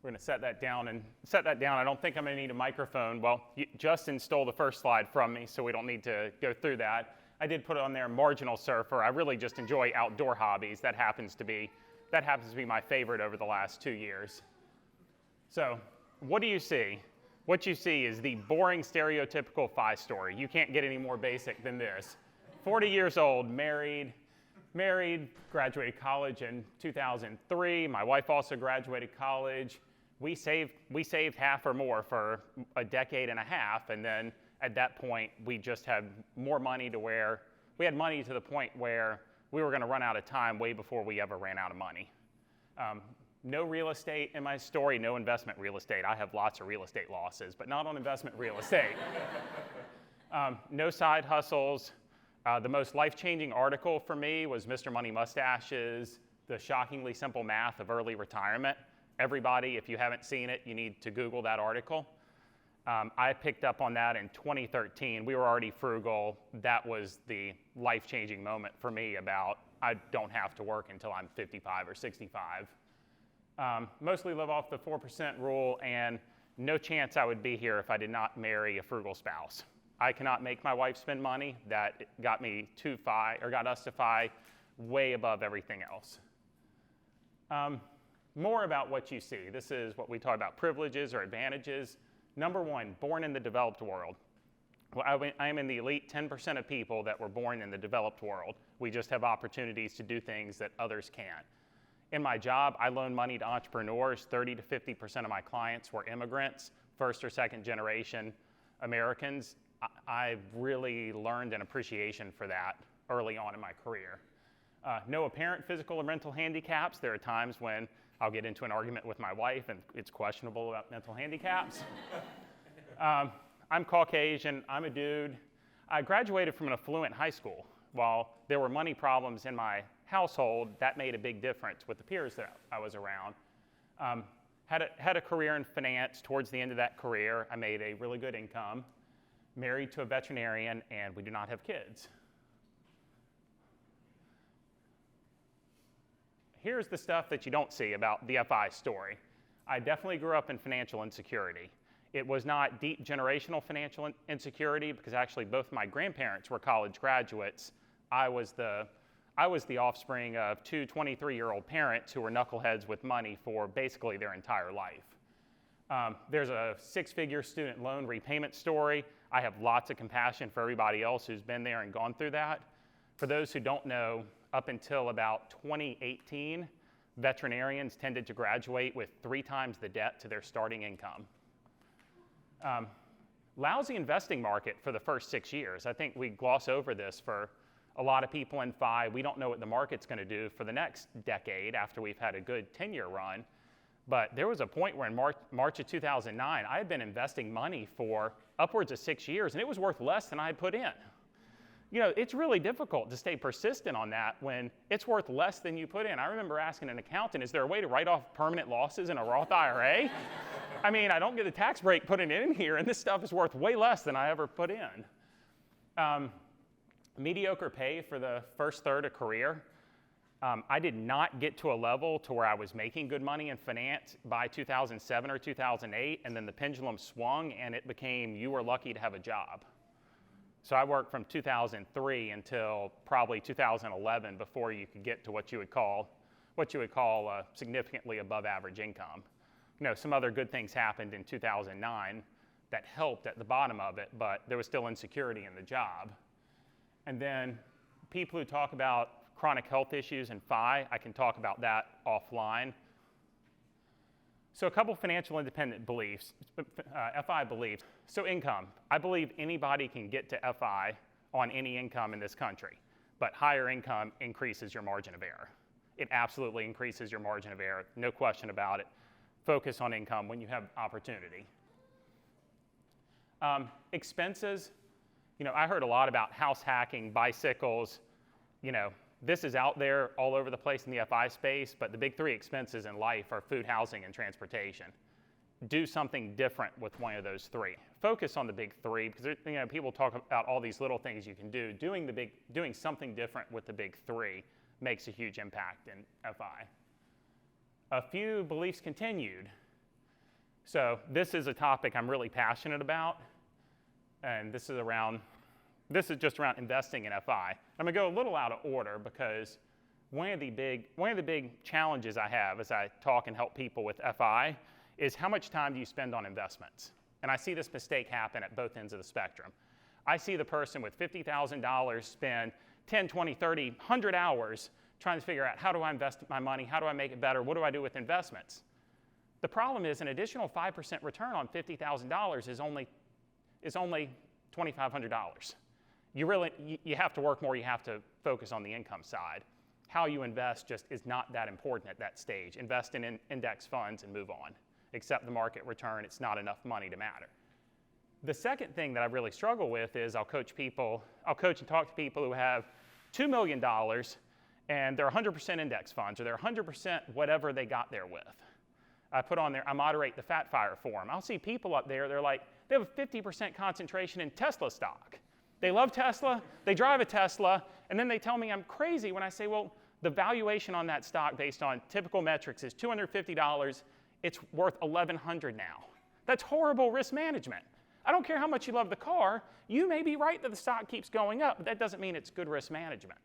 We're going to set that down. I don't think I'm going to need a microphone. Well, Justin stole the first slide from me, so we don't need to go through that. I did put on there marginal surfer. I really just enjoy outdoor hobbies. That happens to be my favorite over the last 2 years. So what do you see? What you see is the boring stereotypical FI story. You can't get any more basic than this. 40 years old, married, graduated college in 2003. My wife also graduated college. We saved half or more for a decade and a half, and then at that point, we just had more money to where we had money to the point where we were going to run out of time way before we ever ran out of money. No real estate in my story, no investment real estate. I have lots of real estate losses, but not on investment real estate. No side hustles. The most life-changing article for me was Mr. Money Mustache's The Shockingly Simple Math of Early Retirement. Everybody, if you haven't seen it, you need to Google that article. I picked up on that in 2013. We were already frugal. That was the life-changing moment for me about I don't have to work until I'm 55 or 65. Mostly live off the 4% rule, and no chance I would be here if I did not marry a frugal spouse. I cannot make my wife spend money. That got me to FI, or got us to FI, way above everything else. More about what you see. This is what we talk about privileges or advantages. Number one, born in the developed world. Well, I am in the elite 10% of people that were born in the developed world. We just have opportunities to do things that others can't. In my job, I loan money to entrepreneurs. 30 to 50% of my clients were immigrants, first or second generation Americans. I've really learned an appreciation for that early on in my career. No apparent physical or mental handicaps. There are times when I'll get into an argument with my wife and it's questionable about mental handicaps. I'm Caucasian, I'm a dude. I graduated from an affluent high school. While there were money problems in my household, that made a big difference with the peers that I was around. Had a career in finance. Towards the end of that career, I made a really good income, married to a veterinarian, and we do not have kids. Here's the stuff that you don't see about the FI story. I definitely grew up in financial insecurity. It was not deep generational financial insecurity because actually both my grandparents were college graduates. I was the offspring of two 23-year-old parents who were knuckleheads with money for basically their entire life. There's a six-figure student loan repayment story. I have lots of compassion for everybody else who's been there and gone through that. For those who don't know, up until about 2018, veterinarians tended to graduate with 3 times the debt to their starting income. Lousy investing market for the first 6 years. I think we gloss over this for a lot of people in FI. We don't know what the market's going to do for the next decade after we've had a good 10-year run. But there was a point where in March of 2009, I had been investing money for upwards of 6 years, and it was worth less than I had put in. You know, it's really difficult to stay persistent on that when it's worth less than you put in. I remember asking an accountant, is there a way to write off permanent losses in a Roth IRA? I mean, I don't get a tax break putting it in here, and this stuff is worth way less than I ever put in. Mediocre pay for the first third of career. I did not get to a level to where I was making good money in finance by 2007 or 2008, and then the pendulum swung, and it became you were lucky to have a job. So I worked from 2003 until probably 2011 before you could get to what you would call significantly above average income. You know, some other good things happened in 2009 that helped at the bottom of it, but there was still insecurity in the job. And then people who talk about chronic health issues in FI, I can talk about that offline. So a couple financial independent beliefs, FI beliefs. So income. I believe anybody can get to FI on any income in this country, but higher income increases your margin of error. It absolutely increases your margin of error, no question about it. Focus on income when you have opportunity. Expenses. You know, I heard a lot about house hacking, bicycles. You know, this is out there all over the place in the FI space, but the big 3 expenses in life are food, housing, and transportation. Do something different with one of those 3. Focus on the big 3 because you know, people talk about all these little things you can do. Doing something different with the big 3 makes a huge impact in FI. A few beliefs continued. So this is a topic I'm really passionate about, and this is just around investing in FI. I'm going to go a little out of order because one of the big challenges I have as I talk and help people with FI is how much time do you spend on investments? And I see this mistake happen at both ends of the spectrum. I see the person with $50,000 spend 10, 20, 30, 100 hours trying to figure out how do I invest my money, how do I make it better, what do I do with investments? The problem is an additional 5% return on $50,000 is only $2,500. You have to work more, you have to focus on the income side. How you invest just is not that important at that stage. Invest in index funds and move on. Accept the market return, it's not enough money to matter. The second thing that I really struggle with is I'll coach and talk to people who have $2 million and they're 100% index funds or they're 100% whatever they got there with. I moderate the Fat Fire Forum. I'll see people up there, they have a 50% concentration in Tesla stock. They love Tesla, they drive a Tesla, and then they tell me I'm crazy when I say, well, the valuation on that stock based on typical metrics is $250, it's worth $1,100 now. That's horrible risk management. I don't care how much you love the car, you may be right that the stock keeps going up, but that doesn't mean it's good risk management.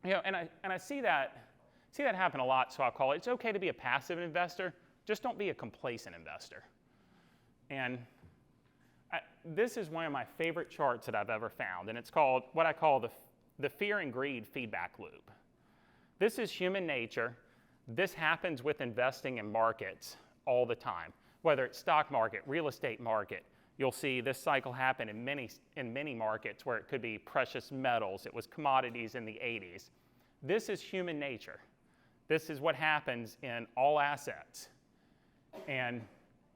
And I see that happen a lot, so I'll call it, it's okay to be a passive investor, just don't be a complacent investor. And this is one of my favorite charts that I've ever found, and it's called what I call the fear and greed feedback loop. This is human nature. This happens with investing in markets all the time, whether it's stock market, real estate market. You'll see this cycle happen in many markets where it could be precious metals. It was commodities in the 80s. This is human nature. This is what happens in all assets. And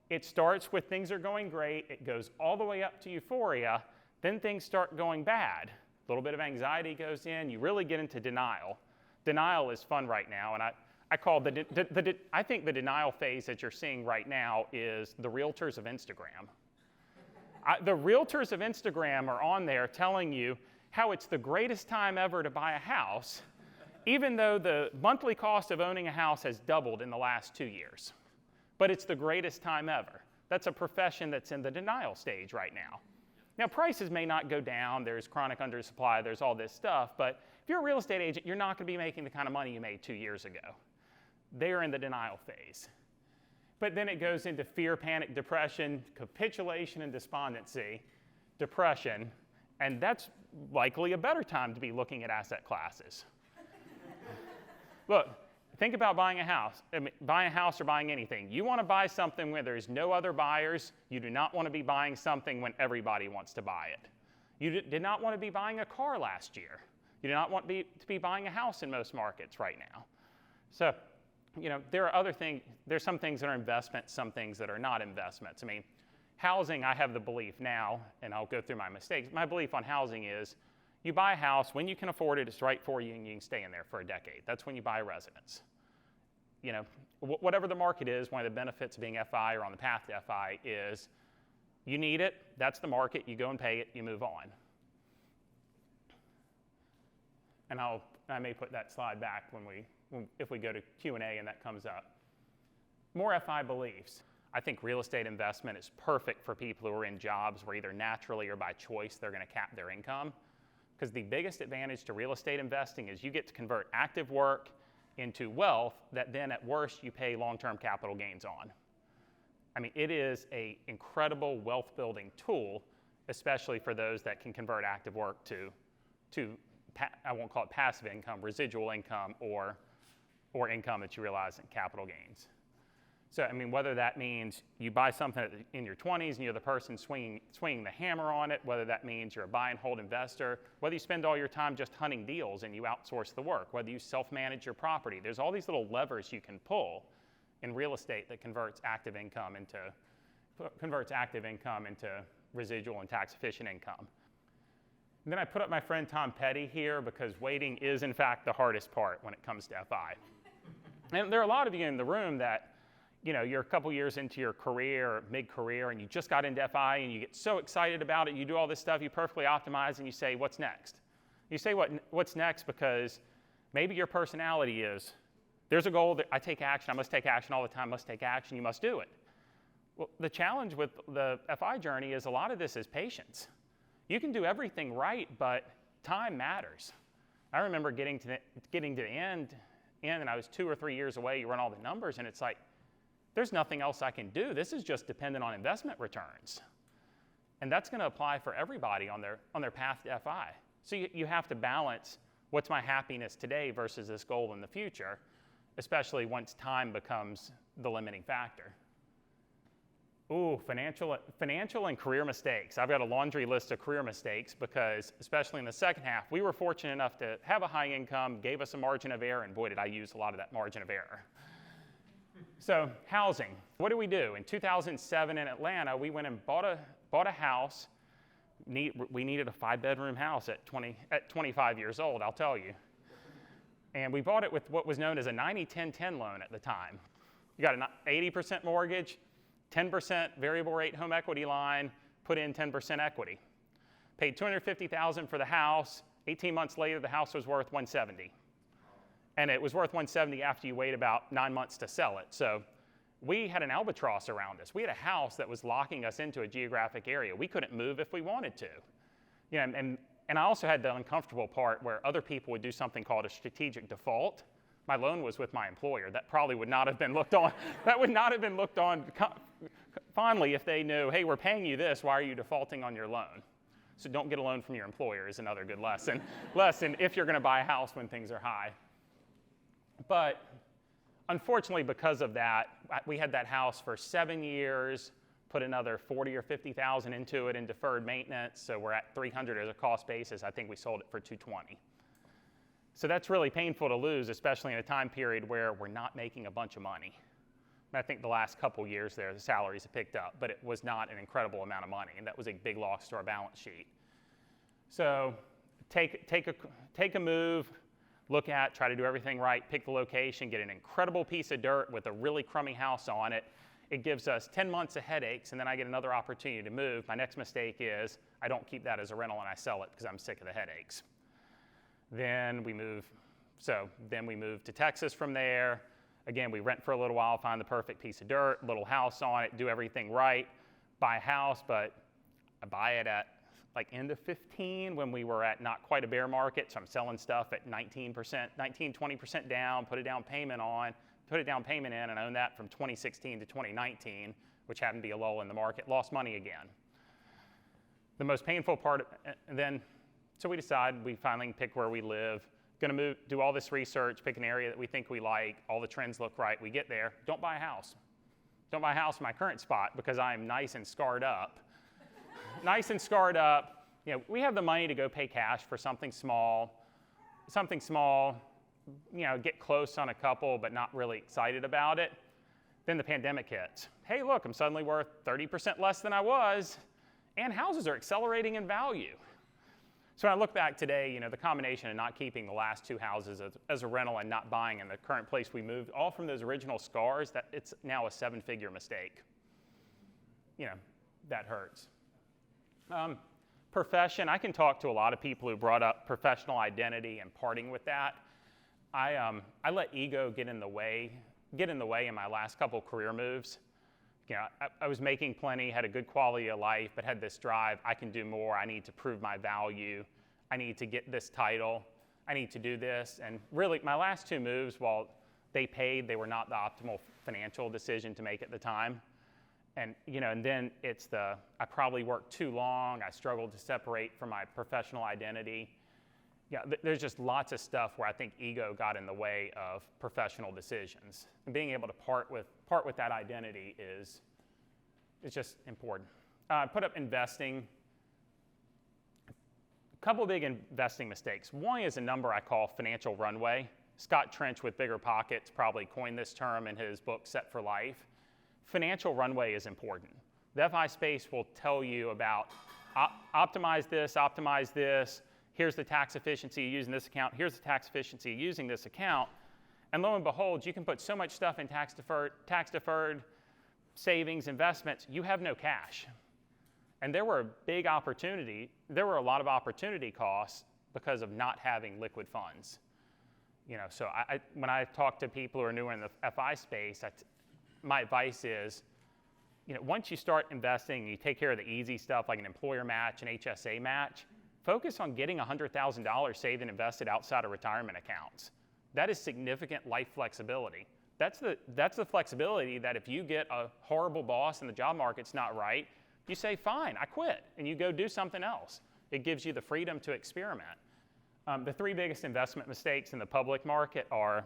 it starts with things are going great. It goes all the way up to euphoria. Then things start going bad. A little bit of anxiety goes in. You really get into denial. Denial is fun right now. And I think the denial phase that you're seeing right now is the realtors of Instagram. The realtors of Instagram are on there telling you how it's the greatest time ever to buy a house, even though the monthly cost of owning a house has doubled in the last 2 years. But it's the greatest time ever. That's a profession that's in the denial stage right now. Now, prices may not go down. There's chronic undersupply. There's all this stuff. But if you're a real estate agent, you're not going to be making the kind of money you made 2 years ago. They're in the denial phase. But then it goes into fear, panic, depression, capitulation, and despondency, depression, and that's likely a better time to be looking at asset classes. Look, think about buying a house. Buying a house or buying anything. You want to buy something where there's no other buyers. You do not want to be buying something when everybody wants to buy it. You did not want to be buying a car last year. You do not want to be buying a house in most markets right now. So, there are other things. There's some things that are investments, some things that are not investments. I mean, housing, I have the belief now, and I'll go through my mistakes. My belief on housing is you buy a house when you can afford it, it's right for you, and you can stay in there for a decade. That's when you buy a residence. Whatever the market is, one of the benefits of being FI or on the path to FI is you need it, that's the market, you go and pay it, you move on. And I may put that slide back if we go to Q&A and that comes up. More FI beliefs. I think real estate investment is perfect for people who are in jobs where either naturally or by choice they're going to cap their income. Because the biggest advantage to real estate investing is you get to convert active work into wealth that then at worst you pay long-term capital gains on. I mean, it is an incredible wealth-building tool, especially for those that can convert active work to I won't call it passive income, residual income, or income that you realize in capital gains. So, I mean, whether that means you buy something in your 20s and you're the person swinging the hammer on it, whether that means you're a buy and hold investor, whether you spend all your time just hunting deals and you outsource the work, whether you self-manage your property, there's all these little levers you can pull in real estate that converts active income into residual and tax-efficient income. And then I put up my friend Tom Petty here because waiting is, in fact, the hardest part when it comes to FI. And there are a lot of you in the room that, you're a couple years into your career, or mid-career, and you just got into FI, and you get so excited about it, you do all this stuff, you perfectly optimize, and you say, what's next? You say what's next because maybe your personality is, there's a goal that I take action, I must take action all the time, must take action, you must do it. Well, the challenge with the FI journey is a lot of this is patience. You can do everything right, but time matters. I remember getting to the end, and I was 2 or 3 years away. You run all the numbers, and it's like, there's nothing else I can do. This is just dependent on investment returns. And that's going to apply for everybody on their path to FI. So you have to balance what's my happiness today versus this goal in the future, especially once time becomes the limiting factor. Ooh, financial and career mistakes. I've got a laundry list of career mistakes because, especially in the second half, we were fortunate enough to have a high income, gave us a margin of error, and boy, did I use a lot of that margin of error. So, housing. What do we do? In 2007 in Atlanta, we went and bought a house. We needed a 5-bedroom house at 25 years old, I'll tell you. And we bought it with what was known as a 90-10-10 loan at the time. You got an 80% mortgage, 10% variable rate home equity line, put in 10% equity. Paid $250,000 for the house. 18 months later, the house was worth $170,000. And it was worth $170,000 after you wait about 9 months to sell it. So we had an albatross around us. We had a house that was locking us into a geographic area. We couldn't move if we wanted to. You know, and I also had the uncomfortable part where other people would do something called a strategic default. My loan was with my employer. That probably would not have been looked on. That would not have been looked on fondly if they knew, hey, we're paying you this. Why are you defaulting on your loan? So don't get a loan from your employer is another good lesson. If you're going to buy a house when things are high. But unfortunately, because of that, we had that house for 7 years, put another $40,000 or $50,000 into it in deferred maintenance. So we're at $300 as a cost basis. I think we sold it for $220,000. So that's really painful to lose, especially in a time period where we're not making a bunch of money. And I think the last couple years there, the salaries have picked up, but it was not an incredible amount of money, and that was a big loss to our balance sheet. So take a move, try to do everything right, pick the location, get an incredible piece of dirt with a really crummy house on it. It gives us 10 months of headaches, and then I get another opportunity to move. My next mistake is I don't keep that as a rental and I sell it because I'm sick of the headaches. Then we move to Texas from there. Again, we rent for a little while, find the perfect piece of dirt, little house on it, do everything right, buy a house, but I buy it at like end of 15 when we were at not quite a bear market, so I'm selling stuff at 20% down, put a down payment in, and own that from 2016 to 2019, which happened to be a lull in the market, lost money again. The most painful part, so we decide we finally pick where we live, going to move, do all this research, pick an area that we think we like, all the trends look right, we get there, don't buy a house. Don't buy a house in my current spot because I am nice and scarred up. You know, we have the money to go pay cash for something small, you know, get close on a couple, but not really excited about it. Then the pandemic hits. Hey, look, I'm suddenly worth 30% less than I was, and houses are accelerating in value. So when I look back today, you know, the combination of not keeping the last 2 houses as a rental and not buying in the current place we moved, all from those original scars, that it's now a 7-figure mistake. You know, that hurts. Profession, I can talk to a lot of people who brought up professional identity and parting with that. I let ego get in the way in my last couple career moves. You know, I was making plenty, had a good quality of life, but had this drive, I can do more, I need to prove my value, I need to get this title, I need to do this. And really, my last 2 moves, while they paid, they were not the optimal financial decision to make at the time. And, you know, and then it's I probably worked too long, I struggled to separate from my professional identity. Yeah, there's just lots of stuff where I think ego got in the way of professional decisions. And being able to part with that identity is just important. Put up investing. A couple of big investing mistakes. One is a number I call financial runway. Scott Trench with Bigger Pockets probably coined this term in his book, Set for Life. Financial runway is important. The FI space will tell you about optimize this, here's the tax efficiency of using this account, here's the tax efficiency of using this account, and lo and behold, you can put so much stuff in tax deferred savings, investments, you have no cash. And there were a lot of opportunity costs because of not having liquid funds. You know, so when I talk to people who are newer in the FI space, my advice is once you start investing, you take care of the easy stuff like an employer match, an HSA match, focus on getting $100,000 saved and invested outside of retirement accounts. That is significant life flexibility. That's the flexibility that if you get a horrible boss and the job market's not right, you say, fine, I quit, and you go do something else. It gives you the freedom to experiment. The three biggest investment mistakes in the public market are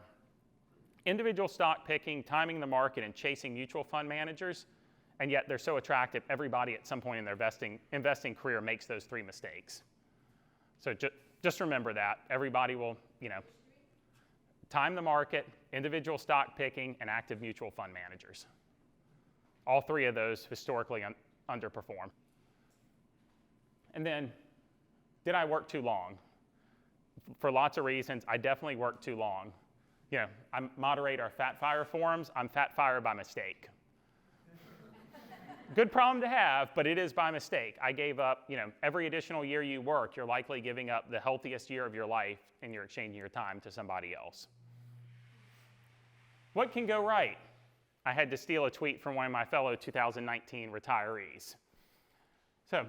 individual stock picking, timing the market, and chasing mutual fund managers, and yet they're so attractive, everybody at some point in their investing career makes those three mistakes. So just remember that. Everybody will, time the market, individual stock picking, and active mutual fund managers. All three of those historically underperform. And then, did I work too long? For lots of reasons, I definitely worked too long. I moderate our Fat Fire forums. I'm Fat Fire by mistake. Good problem to have, but it is by mistake. I gave up, every additional year you work, you're likely giving up the healthiest year of your life and you're exchanging your time to somebody else. What can go right? I had to steal a tweet from one of my fellow 2019 retirees. So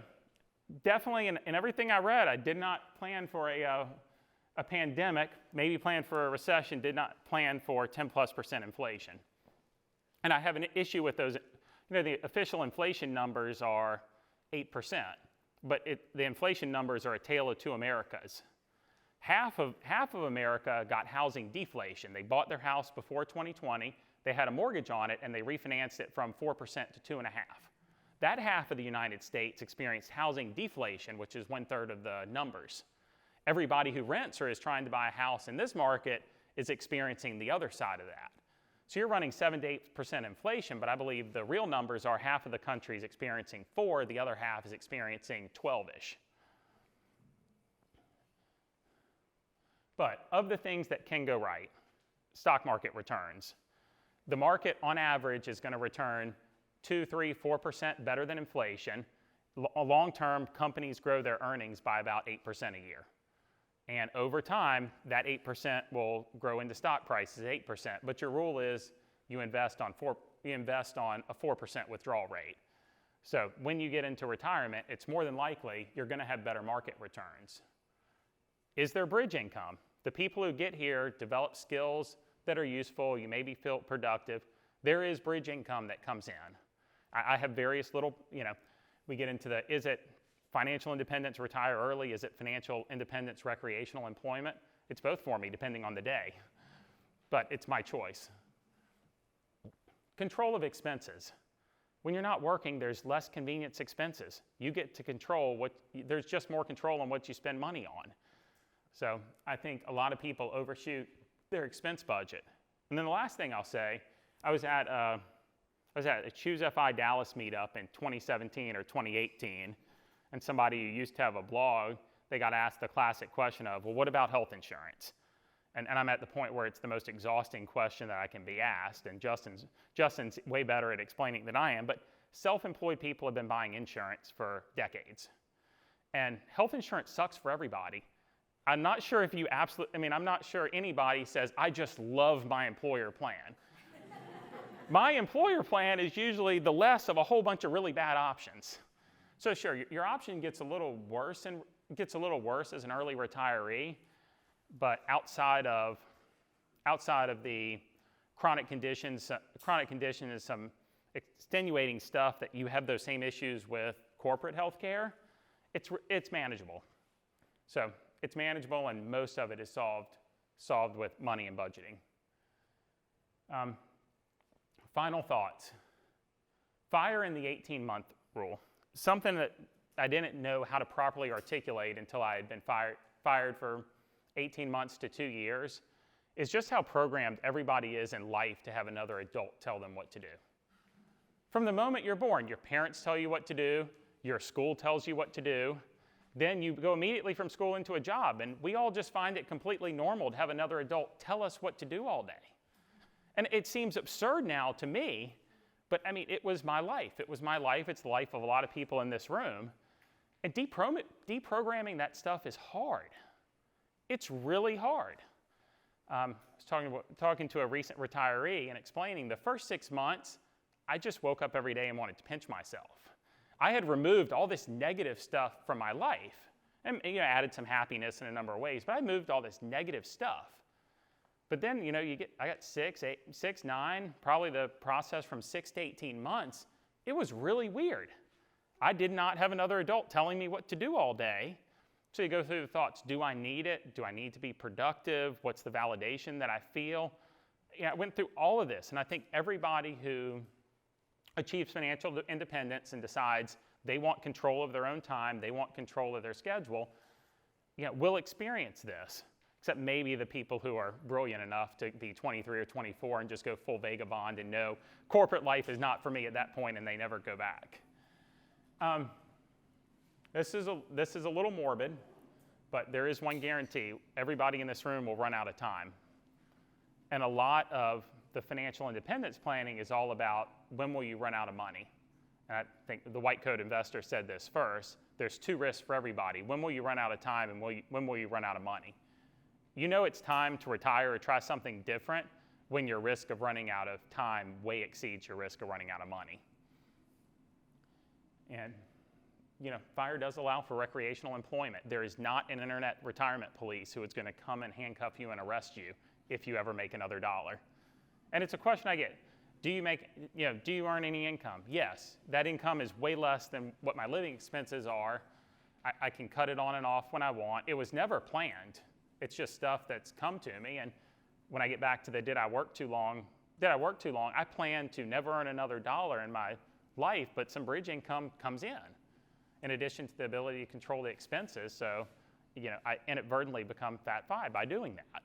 definitely in everything I read, I did not plan for a pandemic, maybe planned for a recession, did not plan for 10+% inflation. And I have an issue with those. The official inflation numbers are 8%, but the inflation numbers are a tale of two Americas. Half of America got housing deflation. They bought their house before 2020, they had a mortgage on it, and they refinanced it from 4% to 2.5%. That half of the United States experienced housing deflation, which is 1/3 of the numbers. Everybody who rents or is trying to buy a house in this market is experiencing the other side of that. So you're running 7 to 8% inflation, but I believe the real numbers are half of the country is experiencing 4, the other half is experiencing 12-ish. But of the things that can go right, stock market returns. The market on average is going to return 2, 3, 4% better than inflation. Long term, companies grow their earnings by about 8% a year. And over time, that 8% will grow into stock prices at 8%. But your rule is you invest on a 4% withdrawal rate. So when you get into retirement, it's more than likely you're going to have better market returns. Is there bridge income? The people who get here develop skills that are useful. You maybe feel productive. There is bridge income that comes in. I have various little, we get into is it financial independence, retire early? Is it financial independence, recreational employment? It's both for me, depending on the day. But it's my choice. Control of expenses. When you're not working, there's less convenience expenses. You get to control there's just more control on what you spend money on. So I think a lot of people overshoot their expense budget. And then the last thing I'll say, I was at a Choose FI Dallas meetup in 2017 or 2018. And somebody who used to have a blog, they got asked the classic question of, well, what about health insurance? And I'm at the point where it's the most exhausting question that I can be asked, and Justin's way better at explaining than I am, but self-employed people have been buying insurance for decades. And health insurance sucks for everybody. I'm not sure if I'm not sure anybody says, I just love my employer plan. My employer plan is usually the less of a whole bunch of really bad options. So sure, your option gets a little worse as an early retiree, but outside of the chronic condition is some extenuating stuff that you have those same issues with corporate health care. It's manageable. So it's manageable, and most of it is solved with money and budgeting. Final thoughts. Fire in the 18-month rule. Something that I didn't know how to properly articulate until I had been fired for 18 months to 2 years is just how programmed everybody is in life to have another adult tell them what to do. From the moment you're born, your parents tell you what to do, your school tells you what to do, then you go immediately from school into a job, and we all just find it completely normal to have another adult tell us what to do all day. And it seems absurd now to me, but I mean, it was my life. It was my life. It's the life of a lot of people in this room. And deprogramming that stuff is hard. It's really hard. I was talking to a recent retiree and explaining the first 6 months, I just woke up every day and wanted to pinch myself. I had removed all this negative stuff from my life and added some happiness in a number of ways, but I moved all this negative stuff. But then, I got 6, 9, probably the process from 6 to 18 months, it was really weird. I did not have another adult telling me what to do all day. So you go through the thoughts, do I need it? Do I need to be productive? What's the validation that I feel? I went through all of this, and I think everybody who achieves financial independence and decides they want control of their own time, they want control of their schedule, will experience this, except maybe the people who are brilliant enough to be 23 or 24 and just go full vagabond and know corporate life is not for me at that point and they never go back. This is a little morbid, but there is one guarantee. Everybody in this room will run out of time. And a lot of the financial independence planning is all about when will you run out of money. And I think the white coat investor said this first. There's 2 risks for everybody. When will you run out of time and when will you run out of money? It's time to retire or try something different when your risk of running out of time way exceeds your risk of running out of money. And FIRE does allow for recreational employment. There is not an internet retirement police who is going to come and handcuff you and arrest you if you ever make another dollar. And it's a question I get. Do you earn any income? Yes. That income is way less than what my living expenses are. I can cut it on and off when I want. It was never planned. It's just stuff that's come to me. And when I get back to the did I work too long, I plan to never earn another dollar in my life, but some bridge income comes in addition to the ability to control the expenses. So, I inadvertently become Fat 5 by doing that.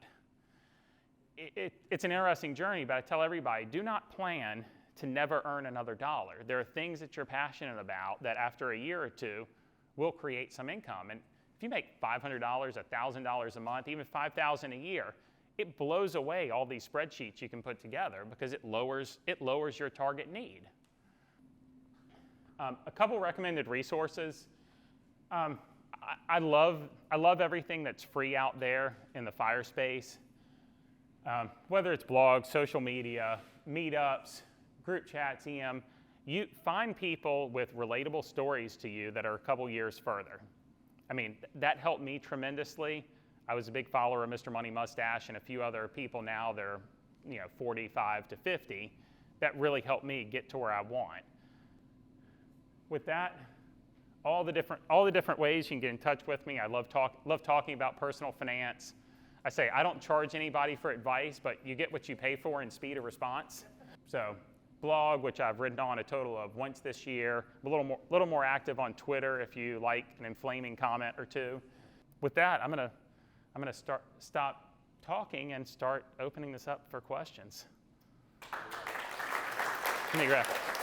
It's an interesting journey, but I tell everybody, do not plan to never earn another dollar. There are things that you're passionate about that after a year or two will create some income. And if you make $500, $1,000 a month, even $5,000 a year, it blows away all these spreadsheets you can put together because it lowers your target need. A couple recommended resources. I love everything that's free out there in the FIRE space. Whether it's blogs, social media, meetups, group chats, EM, you find people with relatable stories to you that are a couple years further. That helped me tremendously. I was a big follower of Mr. Money Mustache and a few other people now that are 45 to 50 that really helped me get to where I want. With that, all the different ways you can get in touch with me. I love talking about personal finance. I say I don't charge anybody for advice, but you get what you pay for in speed of response. So blog, which I've written on a total of once this year. I'm a little more active on Twitter if you like an inflaming comment or two. With that, I'm gonna stop talking and start opening this up for questions. Give me a graph.